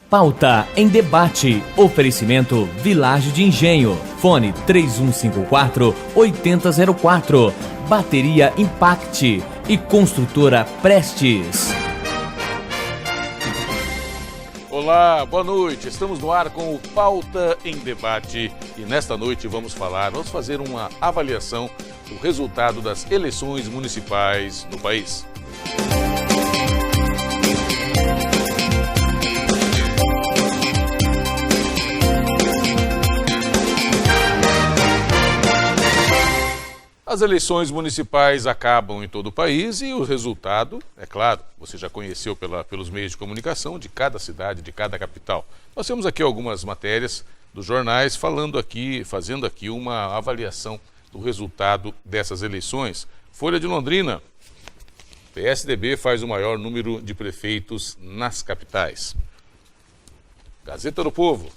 Pauta em debate. Oferecimento Vilagem de Engenho. Fone 3154-8004. Bateria Impact e Construtora Prestes. Olá, boa noite. Estamos no ar com o Pauta em Debate e nesta noite vamos fazer uma avaliação do resultado das eleições municipais no país. As eleições municipais acabam em todo o país e o resultado, é claro, você já conheceu pelos meios de comunicação de cada cidade, de cada capital. Nós temos aqui algumas matérias dos jornais fazendo aqui uma avaliação do resultado dessas eleições. Folha de Londrina, PSDB faz o maior número de prefeitos nas capitais. Gazeta do Povo,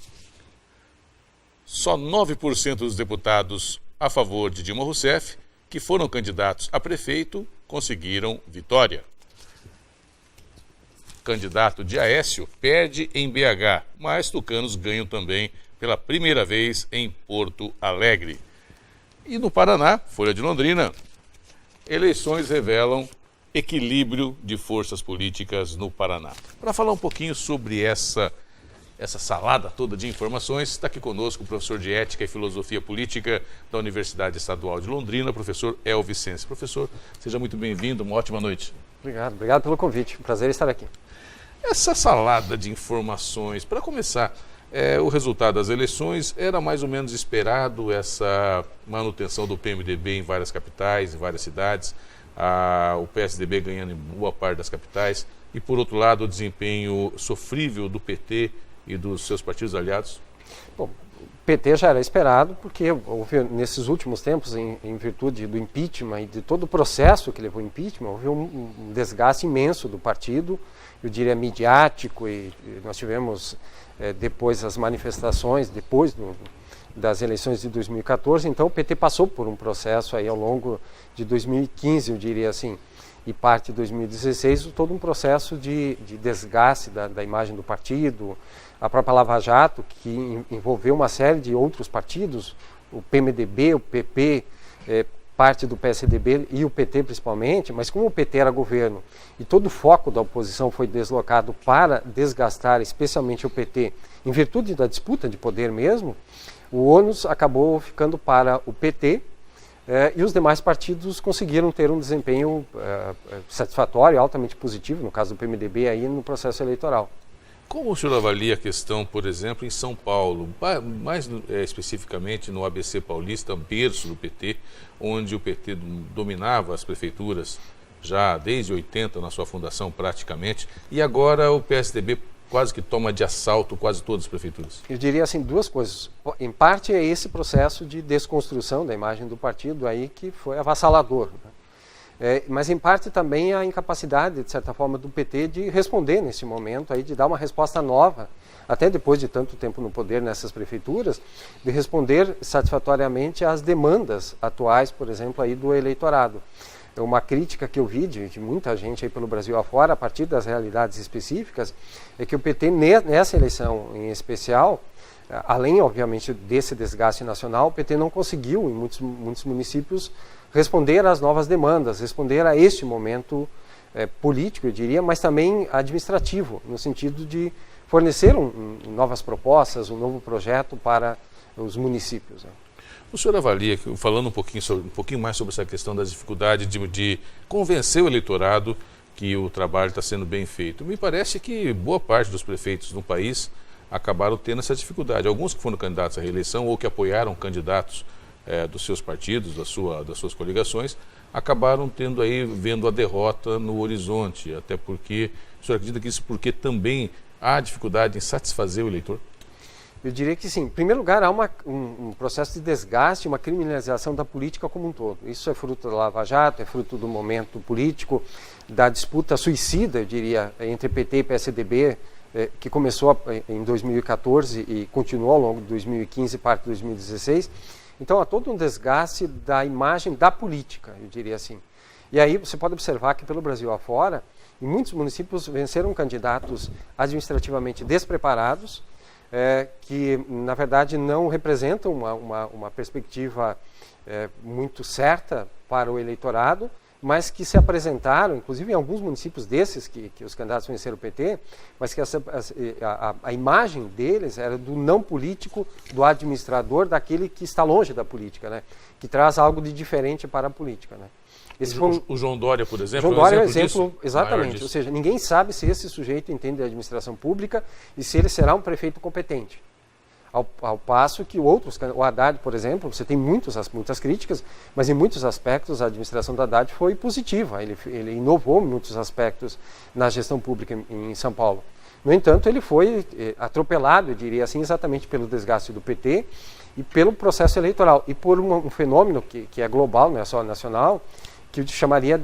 só 9% dos deputados a favor de Dilma Rousseff, que foram candidatos a prefeito, conseguiram vitória. Candidato de Aécio perde em BH, mas tucanos ganham também pela primeira vez em Porto Alegre. E no Paraná, Folha de Londrina, eleições revelam equilíbrio de forças políticas no Paraná. Para falar um pouquinho sobre essa salada toda de informações, está aqui conosco o professor de Ética e Filosofia Política da Universidade Estadual de Londrina, professor Elvicense. Professor, seja muito bem-vindo, uma ótima noite. Obrigado pelo convite, um prazer estar aqui. Essa salada de informações, para começar, o resultado das eleições era mais ou menos esperado, essa manutenção do PMDB em várias capitais, em várias cidades, o PSDB ganhando em boa parte das capitais, e por outro lado o desempenho sofrível do PT e dos seus partidos aliados? Bom, o PT já era esperado, porque houve, nesses últimos tempos, em virtude do impeachment e de todo o processo que levou ao impeachment, houve um desgaste imenso do partido, eu diria midiático, e nós tivemos depois as manifestações, das eleições de 2014, então o PT passou por um processo aí ao longo de 2015, eu diria assim, e parte de 2016, todo um processo de desgaste da imagem do partido, a própria Lava Jato, que envolveu uma série de outros partidos, o PMDB, o PP, parte do PSDB e o PT principalmente, mas como o PT era governo e todo o foco da oposição foi deslocado para desgastar especialmente o PT, em virtude da disputa de poder mesmo, o ônus acabou ficando para o PT, e os demais partidos conseguiram ter um desempenho satisfatório, altamente positivo, no caso do PMDB, aí no processo eleitoral. Como o senhor avalia a questão, por exemplo, em São Paulo, mais especificamente no ABC Paulista, berço do PT, onde o PT dominava as prefeituras já desde 80, na sua fundação praticamente, e agora o PSDB quase que toma de assalto quase todas as prefeituras? Eu diria assim, duas coisas. Em parte é esse processo de desconstrução da imagem do partido aí que foi avassalador, né? Mas em parte também a incapacidade, de certa forma, do PT de responder nesse momento, aí, de dar uma resposta nova, até depois de tanto tempo no poder nessas prefeituras, de responder satisfatoriamente às demandas atuais, por exemplo, aí do eleitorado. Uma crítica que eu vi de muita gente aí pelo Brasil afora, a partir das realidades específicas, é que o PT, nessa eleição em especial, além, obviamente, desse desgaste nacional, o PT não conseguiu, em muitos municípios, responder às novas demandas, responder a este momento político, eu diria, mas também administrativo, no sentido de fornecer novas propostas, um novo projeto para os municípios, né? O senhor avalia, falando um pouquinho mais sobre essa questão das dificuldades de convencer o eleitorado que o trabalho está sendo bem feito. Me parece que boa parte dos prefeitos no país acabaram tendo essa dificuldade. Alguns que foram candidatos à reeleição ou que apoiaram candidatos dos seus partidos, das suas coligações, acabaram vendo a derrota no horizonte, até porque, o senhor acredita que isso porque também há dificuldade em satisfazer o eleitor? Eu diria que sim. Em primeiro lugar, há um processo de desgaste, uma criminalização da política como um todo. Isso é fruto da Lava Jato, é fruto do momento político, da disputa suicida, eu diria, entre PT e PSDB, que começou em 2014 e continuou ao longo de 2015 e parte de 2016. Então há todo um desgaste da imagem da política, eu diria assim. E aí você pode observar que pelo Brasil afora, Em muitos municípios venceram candidatos administrativamente despreparados, que na verdade não representam uma perspectiva muito certa para o eleitorado, mas que se apresentaram, inclusive em alguns municípios desses que os candidatos venceram o PT, mas que a imagem deles era do não político, do administrador, daquele que está longe da política, né? Que traz algo de diferente para a política, né? O João Dória, por exemplo, João Dória é um exemplo exemplo, exatamente. Ou seja, ninguém sabe se esse sujeito entende a administração pública e se ele será um prefeito competente. Ao passo que o Haddad, por exemplo, você tem muitas críticas, mas em muitos aspectos a administração do Haddad foi positiva. Ele inovou em muitos aspectos na gestão pública em São Paulo. No entanto, ele foi atropelado, eu diria assim, exatamente pelo desgaste do PT e pelo processo eleitoral. E por um fenômeno que é global, não é só nacional, que eu chamaria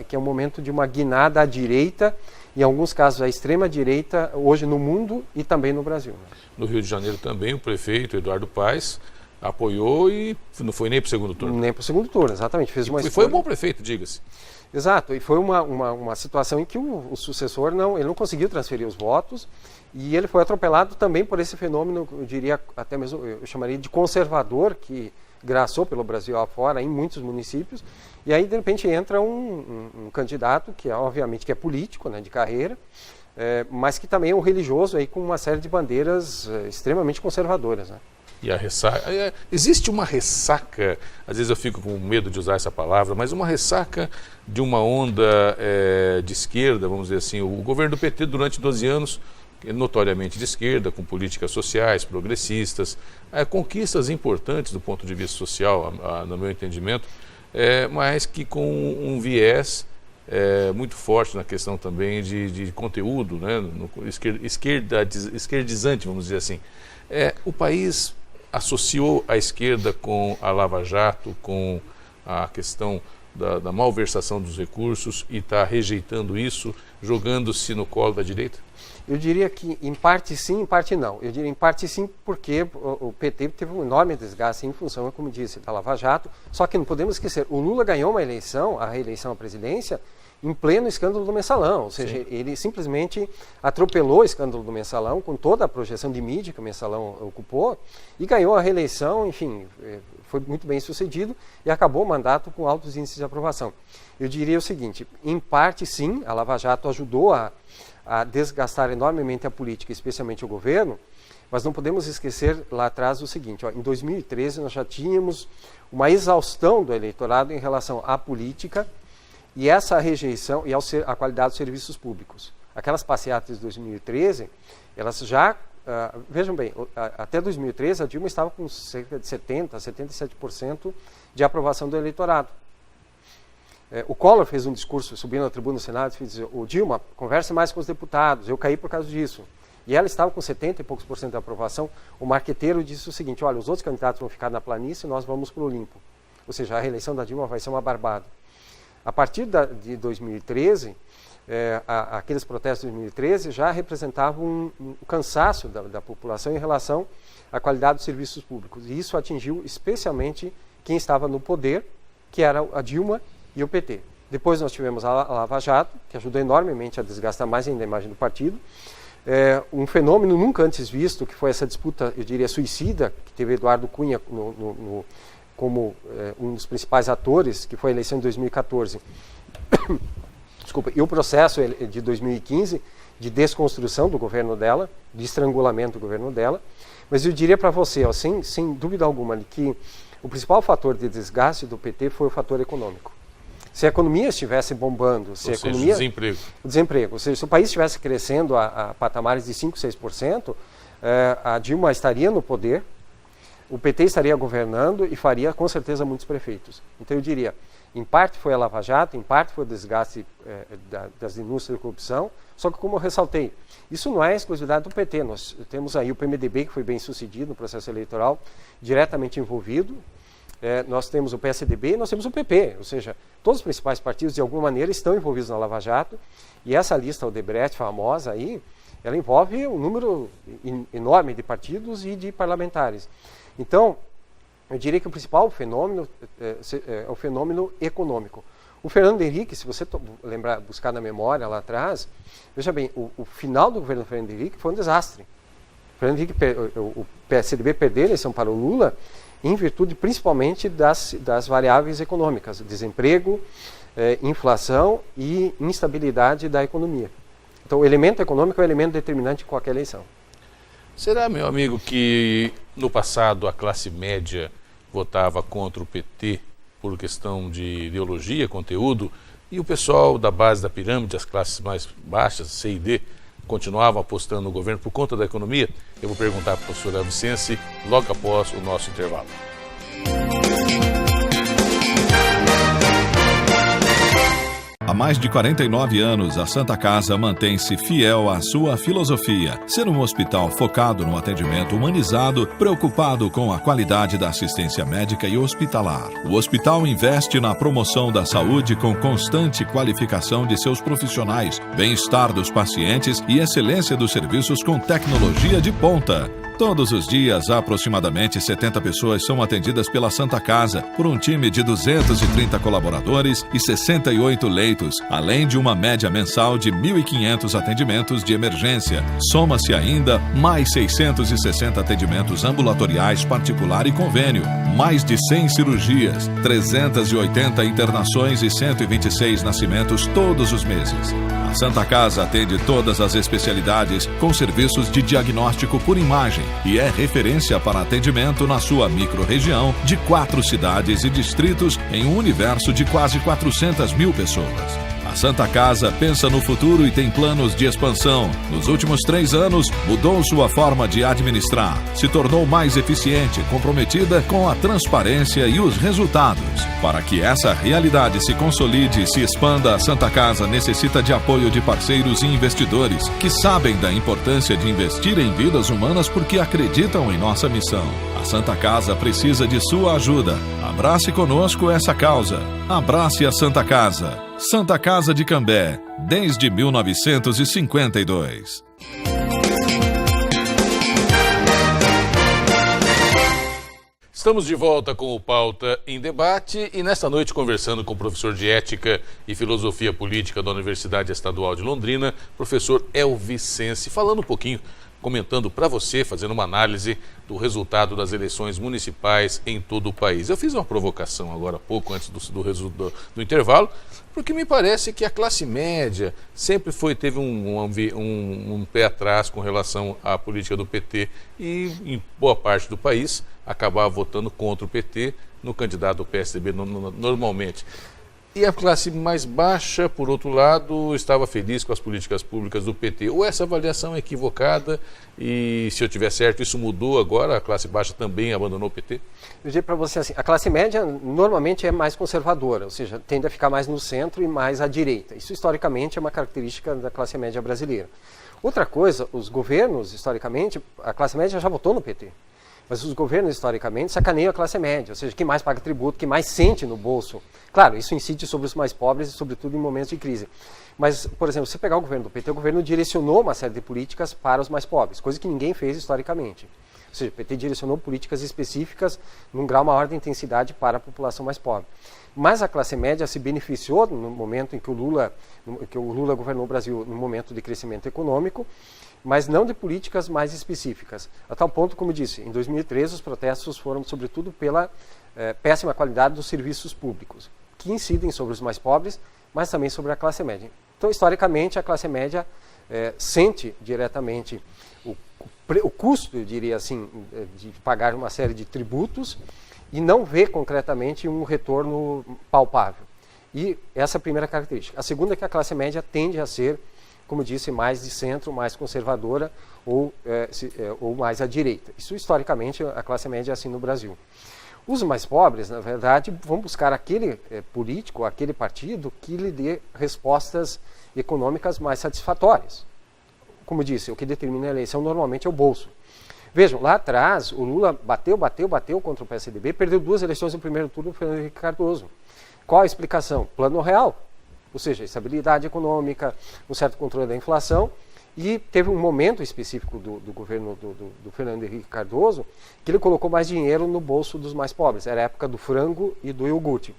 que é um momento de uma guinada à direita, em alguns casos à extrema-direita, hoje no mundo e também no Brasil. No Rio de Janeiro também, o prefeito Eduardo Paes apoiou e não foi nem para o segundo turno. Nem para o segundo turno, exatamente. E foi um bom prefeito, diga-se. Exato, e foi uma situação em que o sucessor ele não conseguiu transferir os votos e ele foi atropelado também por esse fenômeno, eu diria até mesmo, eu chamaria de conservador, que graçou pelo Brasil afora em muitos municípios, e aí de repente entra um candidato que obviamente que é político, né, de carreira, mas que também é um religioso aí com uma série de bandeiras extremamente conservadoras, né? E a ressaca, existe uma ressaca, às vezes eu fico com medo de usar essa palavra, mas uma ressaca de uma onda de esquerda, vamos dizer assim. O governo do PT durante 12 anos, notoriamente de esquerda, com políticas sociais, progressistas, conquistas importantes do ponto de vista social, no meu entendimento, mas que com um viés muito forte na questão também de conteúdo, né, esquerdizante, vamos dizer assim. O país associou a esquerda com a Lava Jato, com a questão da malversação dos recursos e está rejeitando isso, jogando-se no colo da direita? Eu diria que em parte sim, em parte não. Eu diria em parte sim porque o PT teve um enorme desgaste em função, como disse, da Lava Jato. Só que não podemos esquecer, o Lula ganhou uma eleição, a reeleição à presidência, em pleno escândalo do Mensalão. Ou seja, ele simplesmente atropelou o escândalo do Mensalão, com toda a projeção de mídia que o Mensalão ocupou, e ganhou a reeleição, enfim, foi muito bem sucedido e acabou o mandato com altos índices de aprovação. Eu diria o seguinte, em parte sim, a Lava Jato ajudou a desgastar enormemente a política, especialmente o governo, mas não podemos esquecer lá atrás o seguinte, em 2013 nós já tínhamos uma exaustão do eleitorado em relação à política e essa rejeição e à qualidade dos serviços públicos. Aquelas passeatas de 2013, elas já, vejam bem, até 2013 a Dilma estava com cerca de 70%, 77% de aprovação do eleitorado. O Collor fez um discurso, subindo na tribuna do Senado, e fez dizer, Dilma, converse mais com os deputados, eu caí por causa disso. E ela estava com 70 e poucos % de aprovação. O marqueteiro disse o seguinte, olha, os outros candidatos vão ficar na planície e nós vamos para o Olimpo. Ou seja, a reeleição da Dilma vai ser uma barbada. A partir de 2013, aqueles protestos de 2013 já representavam um cansaço da população em relação à qualidade dos serviços públicos. E isso atingiu especialmente quem estava no poder, que era a Dilma e o PT. Depois nós tivemos a Lava Jato, que ajudou enormemente a desgastar mais ainda a imagem do partido. Um fenômeno nunca antes visto, que foi essa disputa, eu diria, suicida, que teve Eduardo Cunha como um dos principais atores, que foi a eleição de 2014. Desculpa, e o processo de 2015 de desconstrução do governo dela, de estrangulamento do governo dela. Mas eu diria para você, sem dúvida alguma, que o principal fator de desgaste do PT foi o fator econômico. Se a economia estivesse bombando, o desemprego, ou seja, se o país estivesse crescendo a patamares de 5%, 6%, a Dilma estaria no poder, o PT estaria governando e faria com certeza muitos prefeitos. Então eu diria, em parte foi a Lava Jato, em parte foi o desgaste das denúncias de corrupção, só que como eu ressaltei, isso não é exclusividade do PT, nós temos aí o PMDB que foi bem sucedido no processo eleitoral, diretamente envolvido, nós temos o PSDB e nós temos o PP, ou seja, todos os principais partidos de alguma maneira estão envolvidos na Lava Jato e essa lista Odebrecht famosa aí, ela envolve um número enorme de partidos e de parlamentares. Então, eu diria que o principal fenômeno é o fenômeno econômico. O Fernando Henrique, se você lembrar, buscar na memória lá atrás, veja bem, o final do governo do Fernando Henrique foi um desastre. O PSDB perdeu a eleição para o Lula em virtude principalmente das variáveis econômicas, desemprego, inflação e instabilidade da economia. Então o elemento econômico é o elemento determinante de qualquer eleição. Será, meu amigo, que no passado a classe média votava contra o PT por questão de ideologia, conteúdo, e o pessoal da base da pirâmide, as classes mais baixas, C e D, continuavam apostando no governo por conta da economia? Eu vou perguntar para o professor Elvicense logo após o nosso intervalo. Há mais de 49 anos, a Santa Casa mantém-se fiel à sua filosofia, ser um hospital focado no atendimento humanizado, preocupado com a qualidade da assistência médica e hospitalar. O hospital investe na promoção da saúde com constante qualificação de seus profissionais, bem-estar dos pacientes e excelência dos serviços com tecnologia de ponta. Todos os dias, aproximadamente 70 pessoas são atendidas pela Santa Casa, por um time de 230 colaboradores e 68 leitos, além de uma média mensal de 1.500 atendimentos de emergência. Soma-se ainda mais 660 atendimentos ambulatoriais particular e convênio, mais de 100 cirurgias, 380 internações e 126 nascimentos todos os meses. A Santa Casa atende todas as especialidades com serviços de diagnóstico por imagem e é referência para atendimento na sua microrregião de 4 cidades e distritos em um universo de quase 400 mil pessoas. A Santa Casa pensa no futuro e tem planos de expansão. Nos últimos 3 anos, mudou sua forma de administrar, se tornou mais eficiente, comprometida com a transparência e os resultados. Para que essa realidade se consolide e se expanda, a Santa Casa necessita de apoio de parceiros e investidores que sabem da importância de investir em vidas humanas porque acreditam em nossa missão. A Santa Casa precisa de sua ajuda. Abrace conosco essa causa. Abrace a Santa Casa. Santa Casa de Cambé, desde 1952. Estamos de volta com o Pauta em Debate e nesta noite conversando com o professor de Ética e Filosofia Política da Universidade Estadual de Londrina, professor Elvicense, falando um pouquinho, comentando para você, fazendo uma análise do resultado das eleições municipais em todo o país. Eu fiz uma provocação agora há pouco, antes do intervalo, porque me parece que a classe média sempre teve um pé atrás com relação à política do PT e, em boa parte do país, acabava votando contra o PT no candidato do PSDB normalmente. E a classe mais baixa, por outro lado, estava feliz com as políticas públicas do PT. Ou essa avaliação é equivocada e, se eu tiver certo, isso mudou agora? A classe baixa também abandonou o PT? Eu digo para você assim, a classe média normalmente é mais conservadora, ou seja, tende a ficar mais no centro e mais à direita. Isso, historicamente, é uma característica da classe média brasileira. Outra coisa, os governos, historicamente, a classe média já votou no PT. Mas os governos, historicamente, sacaneiam a classe média, ou seja, quem mais paga tributo, quem mais sente no bolso. Claro, isso incide sobre os mais pobres e, sobretudo, em momentos de crise. Mas, por exemplo, se você pegar o governo do PT, o governo direcionou uma série de políticas para os mais pobres, coisa que ninguém fez historicamente. Ou seja, o PT direcionou políticas específicas num grau maior de intensidade para a população mais pobre. Mas a classe média se beneficiou no momento em que o Lula governou o Brasil, no momento de crescimento econômico, mas não de políticas mais específicas. A tal ponto, como disse, em 2013 os protestos foram sobretudo pela péssima qualidade dos serviços públicos, que incidem sobre os mais pobres, mas também sobre a classe média. Então, historicamente, a classe média sente diretamente o custo, eu diria assim, de pagar uma série de tributos e não vê concretamente um retorno palpável. E essa é a primeira característica. A segunda é que a classe média tende a ser, como disse, mais de centro, mais conservadora ou mais à direita. Isso, historicamente, a classe média é assim no Brasil. Os mais pobres, na verdade, vão buscar aquele político, aquele partido que lhe dê respostas econômicas mais satisfatórias. Como disse, o que determina a eleição normalmente é o bolso. Vejam, lá atrás, o Lula bateu contra o PSDB, perdeu 2 eleições no primeiro turno do Fernando Henrique Cardoso. Qual a explicação? Plano real. Ou seja, estabilidade econômica, um certo controle da inflação, e teve um momento específico do governo do Fernando Henrique Cardoso que ele colocou mais dinheiro no bolso dos mais pobres. Era a época do frango e do iogurte.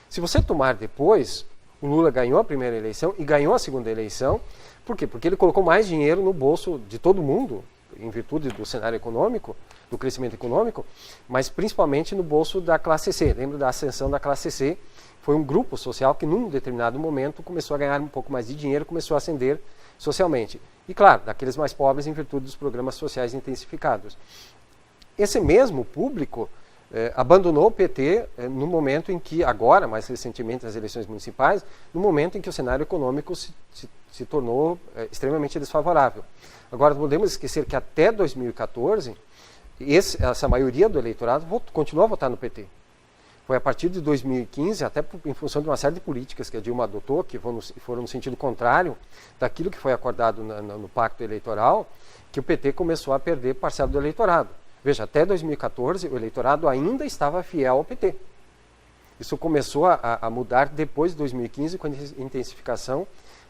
Se você tomar depois, o Lula ganhou a primeira eleição e ganhou a segunda eleição. Por quê? Porque ele colocou mais dinheiro no bolso de todo mundo, em virtude do cenário econômico, do crescimento econômico, mas principalmente no bolso da classe C. Lembra da ascensão da classe C? Foi um grupo social que, num determinado momento, começou a ganhar um pouco mais de dinheiro, começou a ascender socialmente. E, claro, daqueles mais pobres em virtude dos programas sociais intensificados. Esse mesmo público abandonou o PT no momento em que, agora, mais recentemente nas eleições municipais, no momento em que o cenário econômico se tornou extremamente desfavorável. Agora, não podemos esquecer que até 2014, essa maioria do eleitorado continuou a votar no PT. Foi a partir de 2015, até em função de uma série de políticas que a Dilma adotou, que foram no sentido contrário daquilo que foi acordado no pacto eleitoral, que o PT começou a perder parcela do eleitorado. Veja, até 2014, o eleitorado ainda estava fiel ao PT. Isso começou a mudar depois de 2015, com a intensificação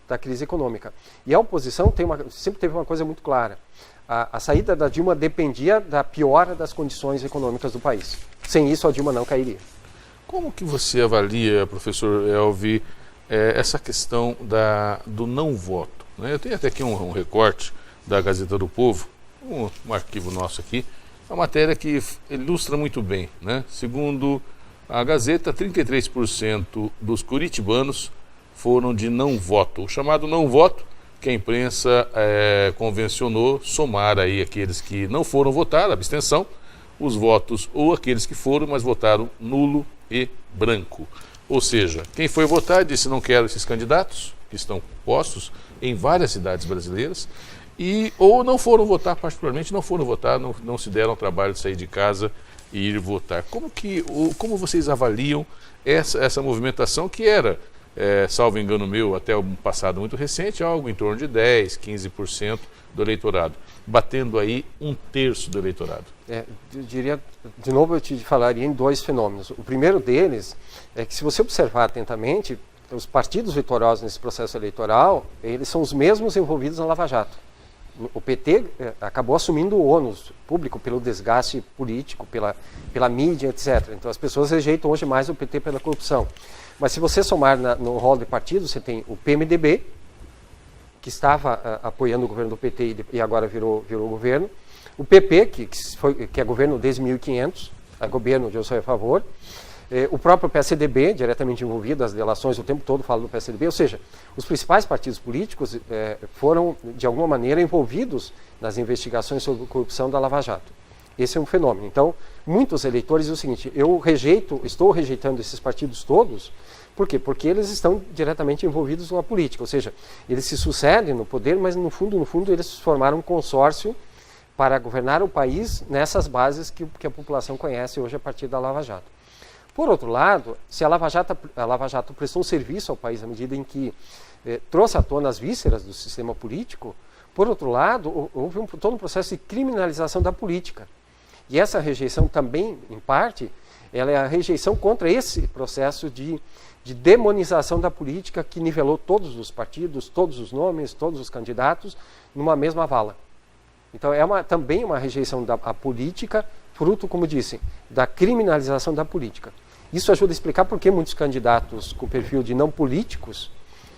da crise econômica. E a oposição sempre teve uma coisa muito clara. A saída da Dilma dependia da piora das condições econômicas do país. Sem isso, a Dilma não cairia. Como que você avalia, professor Elvi, essa questão do não voto? Né? Eu tenho até aqui um recorte da Gazeta do Povo, um arquivo nosso aqui, uma matéria que ilustra muito bem, né? Segundo a Gazeta, 33% dos curitibanos foram de não voto. O chamado não voto, que a imprensa convencionou somar aí aqueles que não foram votar, abstenção, os votos ou aqueles que foram, mas votaram nulo e branco. Ou seja, quem foi votar disse não quero esses candidatos, que estão postos em várias cidades brasileiras, ou não foram votar, particularmente não foram votar, não se deram ao trabalho de sair de casa e ir votar. Como vocês avaliam essa movimentação que era, salvo engano meu, até um passado muito recente, algo em torno de 10%, 15% do eleitorado, batendo aí 1/3 do eleitorado? Eu diria, de novo eu te falaria em dois fenômenos. O primeiro deles é que, se você observar atentamente, os partidos vitoriosos nesse processo eleitoral, eles são os mesmos envolvidos na Lava Jato. O PT acabou assumindo o ônus público pelo desgaste político, pela mídia, etc. Então as pessoas rejeitam hoje mais o PT pela corrupção. Mas se você somar no rol de partidos, você tem o PMDB, que estava apoiando o governo do PT e agora virou governo. O PP, que é governo desde 1500, é governo de eu sou a favor. O próprio PSDB, diretamente envolvido, as delações o tempo todo falam do PSDB, ou seja, os principais partidos políticos foram, de alguma maneira, envolvidos nas investigações sobre corrupção da Lava Jato. Esse é um fenômeno. Então, muitos eleitores dizem o seguinte: estou rejeitando esses partidos todos. Por quê? Porque eles estão diretamente envolvidos na política, ou seja, eles se sucedem no poder, mas no fundo eles formaram um consórcio para governar o país nessas bases que a população conhece hoje a partir da Lava Jato. Por outro lado, se a Lava Jato prestou um serviço ao país à medida em que trouxe à tona as vísceras do sistema político, por outro lado, houve todo um processo de criminalização da política. E essa rejeição também, em parte, ela é a rejeição contra esse processo de demonização da política que nivelou todos os partidos, todos os nomes, todos os candidatos numa mesma vala. Então é também uma rejeição da política, fruto, como disse, da criminalização da política. Isso ajuda a explicar por que muitos candidatos com perfil de não políticos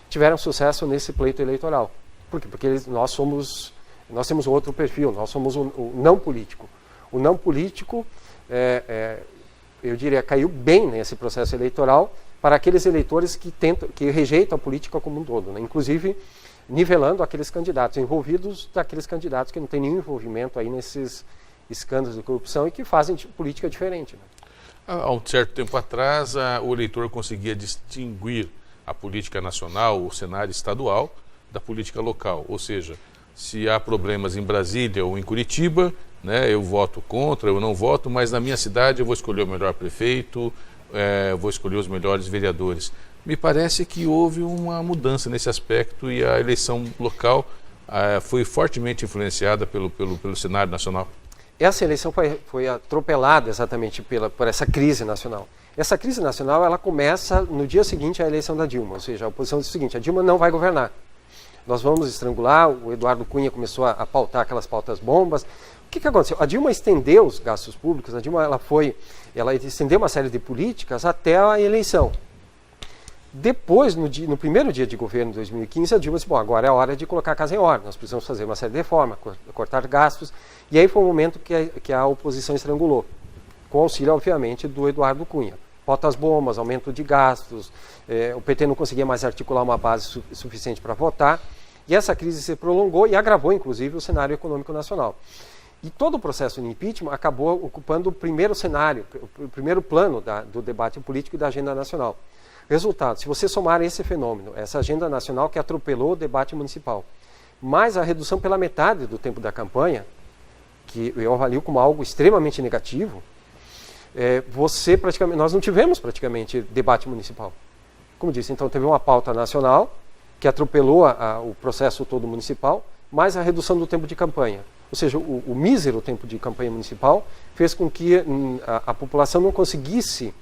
tiveram sucesso nesse pleito eleitoral. Por quê? Porque nós temos outro perfil, nós somos o não político. O não político, eu diria, caiu bem nesse processo eleitoral para aqueles eleitores que rejeitam a política como um todo, né? Inclusive nivelando aqueles candidatos envolvidos daqueles candidatos que não têm nenhum envolvimento aí nesses escândalos de corrupção e que fazem política diferente, né? Há um certo tempo atrás, o eleitor conseguia distinguir a política nacional, o cenário estadual, da política local. Ou seja, se há problemas em Brasília ou em Curitiba, né, eu voto contra, eu não voto, mas na minha cidade eu vou escolher o melhor prefeito, vou escolher os melhores vereadores. Me parece que houve uma mudança nesse aspecto e a eleição local foi fortemente influenciada pelo cenário nacional. Essa eleição foi atropelada exatamente por essa crise nacional. Essa crise nacional ela começa no dia seguinte à eleição da Dilma, ou seja, a oposição diz o seguinte: a Dilma não vai governar. Nós vamos estrangular. O Eduardo Cunha começou a pautar aquelas pautas bombas. O que aconteceu? A Dilma estendeu os gastos públicos, a Dilma ela estendeu uma série de políticas até a eleição. Depois, no primeiro dia de governo de 2015, a Dilma disse, bom, agora é a hora de colocar a casa em ordem, nós precisamos fazer uma série de reformas, cortar gastos, e aí foi o momento que a oposição estrangulou, com auxílio, obviamente, do Eduardo Cunha. Botas bombas, aumento de gastos, o PT não conseguia mais articular uma base suficiente para votar, e essa crise se prolongou e agravou, inclusive, o cenário econômico nacional. E todo o processo de impeachment acabou ocupando o primeiro cenário, o primeiro plano do debate político e da agenda nacional. Resultado, se você somar esse fenômeno, essa agenda nacional que atropelou o debate municipal, mais a redução pela metade do tempo da campanha, que eu avalio como algo extremamente negativo, nós não tivemos praticamente debate municipal. Como disse, então teve uma pauta nacional que atropelou o processo todo municipal, mais a redução do tempo de campanha. Ou seja, o mísero tempo de campanha municipal fez com que a população não conseguisse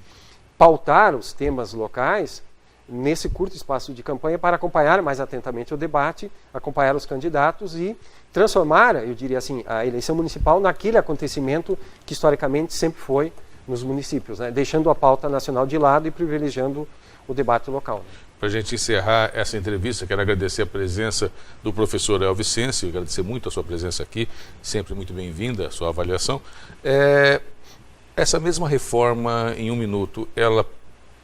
pautar os temas locais nesse curto espaço de campanha para acompanhar mais atentamente o debate, acompanhar os candidatos e transformar, eu diria assim, a eleição municipal naquele acontecimento que historicamente sempre foi nos municípios, né? Deixando a pauta nacional de lado e privilegiando o debate local. Para a gente encerrar essa entrevista, quero agradecer a presença do professor Elvis Sensi, agradecer muito a sua presença aqui, sempre muito bem-vinda a sua avaliação. Essa mesma reforma, em um minuto, ela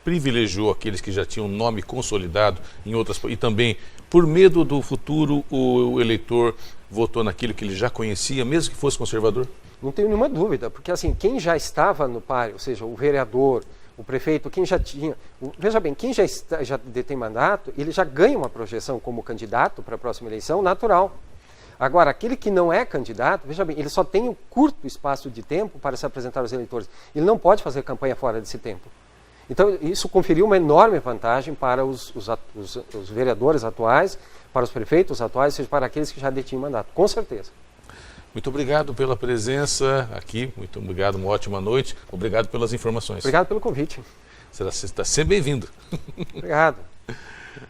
privilegiou aqueles que já tinham nome consolidado em outras... E também, por medo do futuro, o eleitor votou naquilo que ele já conhecia, mesmo que fosse conservador? Não tenho nenhuma dúvida, porque assim, quem já estava no páreo, ou seja, o vereador, o prefeito, quem já tinha... Veja bem, quem já detém mandato, ele já ganha uma projeção como candidato para a próxima eleição natural. Agora, aquele que não é candidato, veja bem, ele só tem um curto espaço de tempo para se apresentar aos eleitores. Ele não pode fazer campanha fora desse tempo. Então, isso conferiu uma enorme vantagem para os vereadores atuais, para os prefeitos atuais, ou seja, para aqueles que já detinham mandato, com certeza. Muito obrigado pela presença aqui, muito obrigado, uma ótima noite, obrigado pelas informações. Obrigado pelo convite. Você está sempre bem-vindo. Obrigado.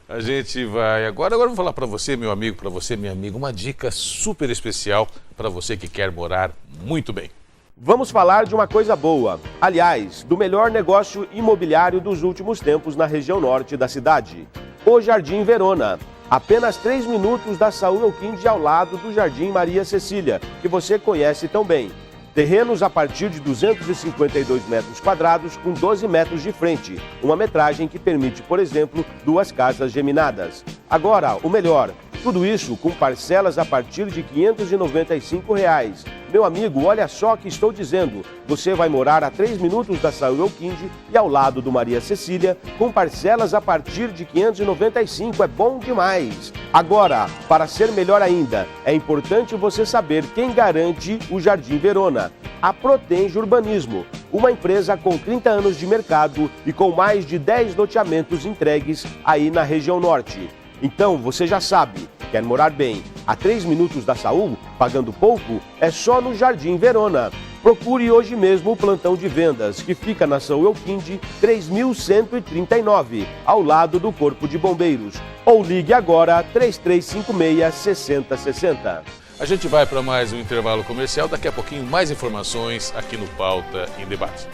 A gente vai agora eu vou falar para você, meu amigo, para você, minha amiga, uma dica super especial para você que quer morar muito bem. Vamos falar de uma coisa boa, aliás, do melhor negócio imobiliário dos últimos tempos na região norte da cidade. O Jardim Verona. Apenas 3 minutos da Saúl Elquinde ao lado do Jardim Maria Cecília, que você conhece tão bem. Terrenos a partir de 252 metros quadrados com 12 metros de frente. Uma metragem que permite, por exemplo, 2 casas geminadas. Agora, o melhor, tudo isso com parcelas a partir de R$ 595. Meu amigo, olha só o que estou dizendo. Você vai morar a 3 minutos da Saúl Elquinde e ao lado do Maria Cecília, com parcelas a partir de R$ 595. É bom demais. Agora, para ser melhor ainda, é importante você saber quem garante o Jardim Verona. A Protenge Urbanismo, uma empresa com 30 anos de mercado e com mais de 10 loteamentos entregues aí na região norte. Então, você já sabe, quer morar bem a 3 minutos da Saúl, pagando pouco? É só no Jardim Verona. Procure hoje mesmo o plantão de vendas, que fica na Saúl Elquinde 3139, ao lado do Corpo de Bombeiros. Ou ligue agora 3356-6060. A gente vai para mais um intervalo comercial, daqui a pouquinho mais informações aqui no Pauta em Debate.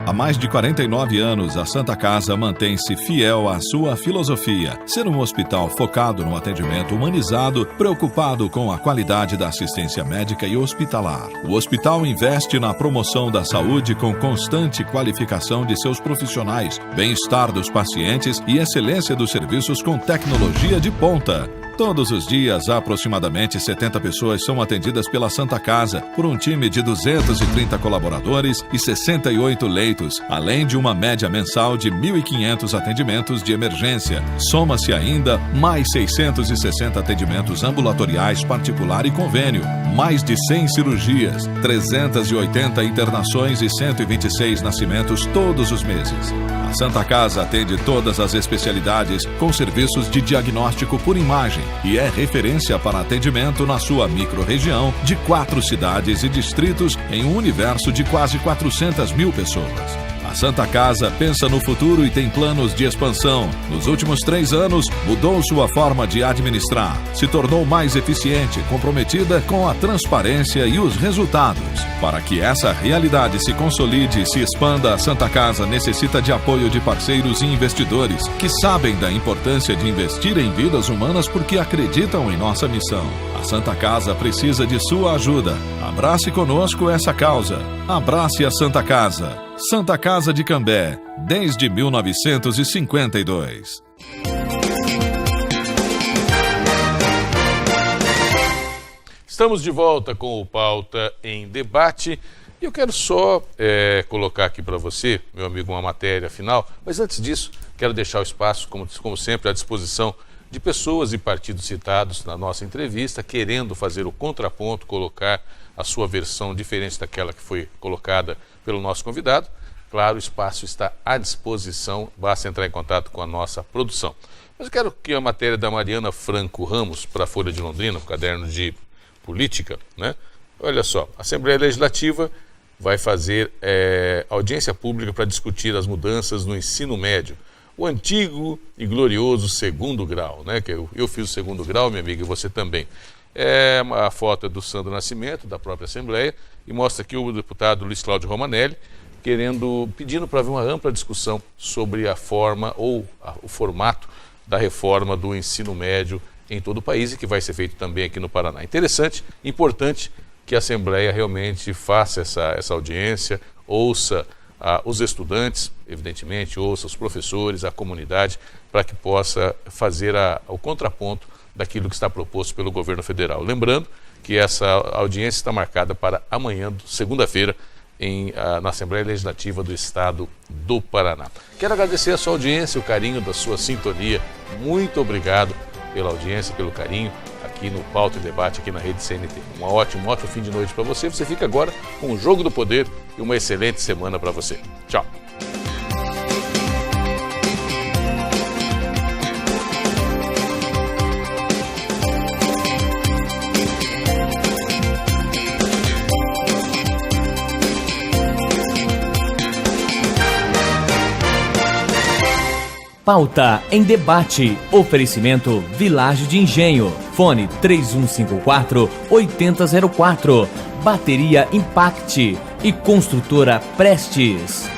Há mais de 49 anos, a Santa Casa mantém-se fiel à sua filosofia, ser um hospital focado no atendimento humanizado, preocupado com a qualidade da assistência médica e hospitalar. O hospital investe na promoção da saúde com constante qualificação de seus profissionais, bem-estar dos pacientes e excelência dos serviços com tecnologia de ponta. Todos os dias, aproximadamente 70 pessoas são atendidas pela Santa Casa, por um time de 230 colaboradores e 68 leitos, além de uma média mensal de 1.500 atendimentos de emergência. Soma-se ainda mais 660 atendimentos ambulatoriais particular e convênio, mais de 100 cirurgias, 380 internações e 126 nascimentos todos os meses. A Santa Casa atende todas as especialidades com serviços de diagnóstico por imagem e é referência para atendimento na sua microrregião de 4 cidades e distritos em um universo de quase 400 mil pessoas. A Santa Casa pensa no futuro e tem planos de expansão. Nos últimos 3 anos, mudou sua forma de administrar. Se tornou mais eficiente, comprometida com a transparência e os resultados. Para que essa realidade se consolide e se expanda, a Santa Casa necessita de apoio de parceiros e investidores que sabem da importância de investir em vidas humanas porque acreditam em nossa missão. A Santa Casa precisa de sua ajuda. Abrace conosco essa causa. Abrace a Santa Casa. Santa Casa de Cambé, desde 1952. Estamos de volta com o Pauta em Debate. E eu quero só colocar aqui para você, meu amigo, uma matéria final. Mas antes disso, quero deixar o espaço, como sempre, à disposição de pessoas e partidos citados na nossa entrevista, querendo fazer o contraponto, colocar a sua versão diferente daquela que foi colocada pelo nosso convidado. Claro, o espaço está à disposição, basta entrar em contato com a nossa produção. Mas eu quero que a matéria da Mariana Franco Ramos, para a Folha de Londrina, o caderno de política, né? Olha só, a Assembleia Legislativa vai fazer audiência pública para discutir as mudanças no ensino médio. O antigo e glorioso 2º grau, né? Que eu fiz o 2º grau, minha amiga, e você também. É uma foto do Sandro Nascimento, da própria Assembleia, e mostra aqui o deputado Luiz Cláudio Romanelli, pedindo para haver uma ampla discussão sobre a forma ou o formato da reforma do ensino médio em todo o país e que vai ser feito também aqui no Paraná. Interessante, importante que a Assembleia realmente faça essa audiência, ouça os estudantes, evidentemente, ouça os professores, a comunidade, para que possa fazer o contraponto daquilo que está proposto pelo governo federal. Lembrando que essa audiência está marcada para amanhã, segunda-feira, na Assembleia Legislativa do Estado do Paraná. Quero agradecer a sua audiência, o carinho da sua sintonia. Muito obrigado pela audiência, pelo carinho aqui no Pauta e Debate, aqui na Rede CNT. Um ótimo fim de noite para você. Você fica agora com o Jogo do Poder e uma excelente semana para você. Tchau. Pauta em Debate. Oferecimento Vilagem de Engenho. Fone 3154-8004. Bateria Impact e Construtora Prestes.